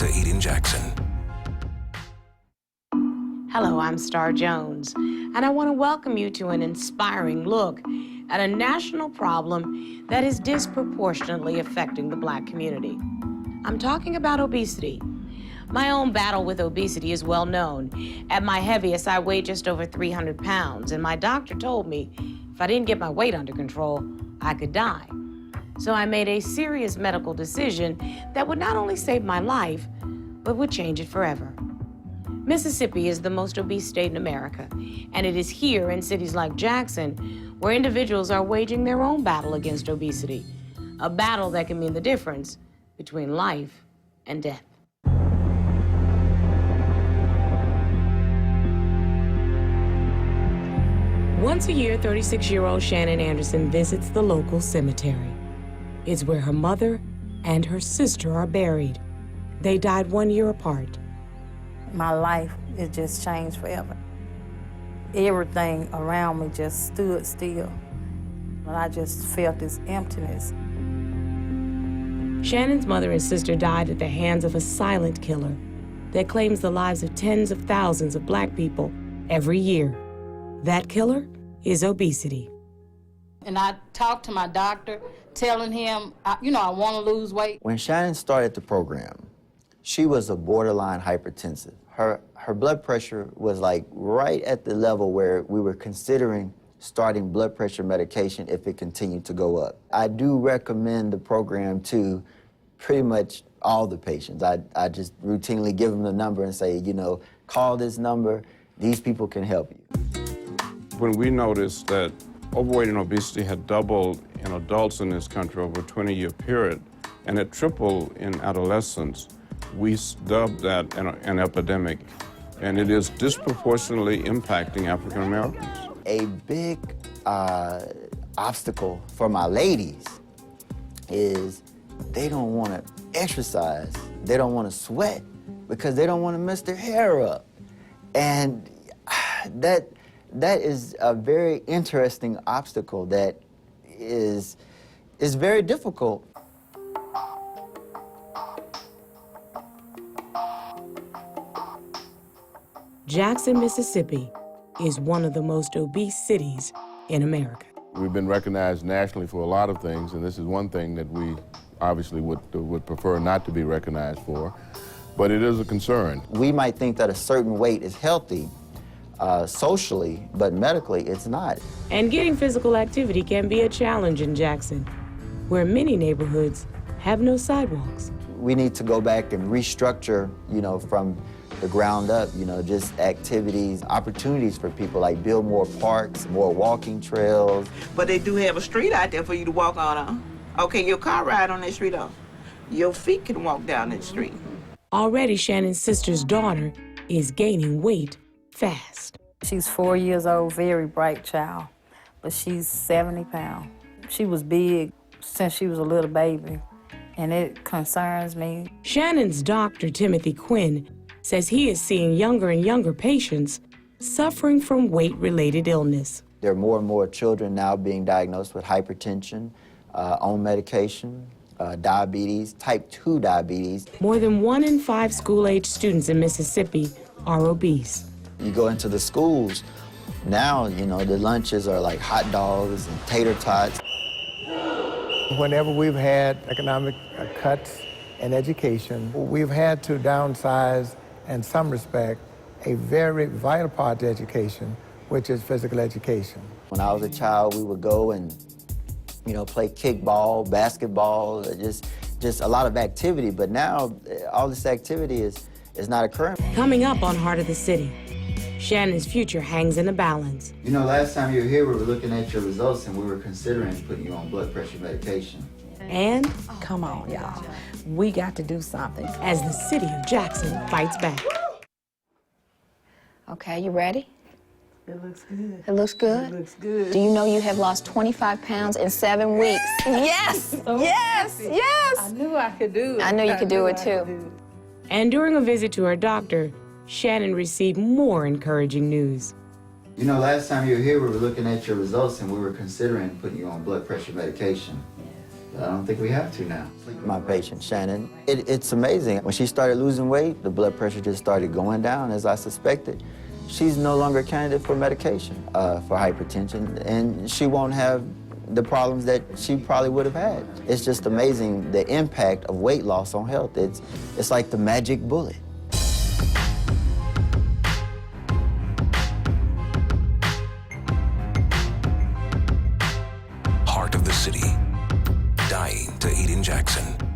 to eat in Jackson. Hello, I'm Star Jones, and I want to welcome you to an inspiring look at a national problem that is disproportionately affecting the Black community. I'm talking about obesity. My own battle with obesity is well known. At my heaviest, I weighed just over 300 pounds, and my doctor told me if I didn't get my weight under control, I could die. So I made a serious medical decision that would not only save my life, but would change it forever. Mississippi is the most obese state in America, and it is here in cities like Jackson where individuals are waging their own battle against obesity, a battle that can mean the difference between life and death. Once a year, 36-year-old Shannon Anderson visits the local cemetery. It's where her mother and her sister are buried. They died 1 year apart. My life, it just changed forever. Everything around me just stood still, and I just felt this emptiness. Shannon's mother and sister died at the hands of a silent killer that claims the lives of tens of thousands of Black people every year. That killer is obesity. And I talked to my doctor, telling him, I want to lose weight. When Shannon started the program, she was a borderline hypertensive. Her blood pressure was like right at the level where we were considering starting blood pressure medication if it continued to go up. I do recommend the program to pretty much all the patients. I just routinely give them the number and say, call this number, these people can help you. When we noticed that overweight and obesity had doubled in adults in this country over a 20-year period, and it tripled in adolescents, we dubbed that an epidemic, and it is disproportionately impacting African Americans. A big obstacle for my ladies is they don't want to exercise, they don't want to sweat because they don't want to mess their hair up. And that is a very interesting obstacle that is very difficult. Jackson, Mississippi is one of the most obese cities in America. We've been recognized nationally for a lot of things, and this is one thing that we obviously would prefer not to be recognized for, but it is a concern. We might think that a certain weight is healthy socially, but medically it's not. And getting physical activity can be a challenge in Jackson, where many neighborhoods have no sidewalks. We need to go back and restructure, from the ground up, just activities, opportunities for people, like build more parks, more walking trails. But they do have a street out there for you to walk on. Okay, your car ride on that street, though. Your feet can walk down that street. Already, Shannon's sister's daughter is gaining weight fast. She's 4 years old, very bright child, but she's 70 pounds. She was big since she was a little baby, and it concerns me. Shannon's doctor, Timothy Quinn, says he is seeing younger and younger patients suffering from weight-related illness. There are more and more children now being diagnosed with hypertension, on medication, diabetes, type 2 diabetes. More than 1 in 5 school-age students in Mississippi are obese. You go into the schools, now, the lunches are like hot dogs and tater tots. Whenever we've had economic cuts in education, we've had to downsize, in some respect, a very vital part to education, which is physical education. When I was a child, we would go and, play kickball, basketball, just a lot of activity. But now, all this activity is not occurring. Coming up on Heart of the City, Shannon's future hangs in a balance. Last time you were here, we were looking at your results and we were considering putting you on blood pressure medication. And Come on, y'all. We got to do something. as the city of Jackson fights back. Okay, you ready? It looks good. It looks good? It looks good. Do you know you have lost 25 pounds in 7 weeks? Yes! Yes! Yes! I knew I could do it. I knew you could do it too. And during a visit to her doctor, Shannon received more encouraging news. Last time you were here, we were looking at your results and we were considering putting you on blood pressure medication. I don't think we have to now. My patient, Shannon, it's amazing. When she started losing weight, the blood pressure just started going down, as I suspected. She's no longer a candidate for medication for hypertension, and she won't have the problems that she probably would have had. It's just amazing the impact of weight loss on health. It's like the magic bullet. Heart of the city, dying to Aiden Jackson.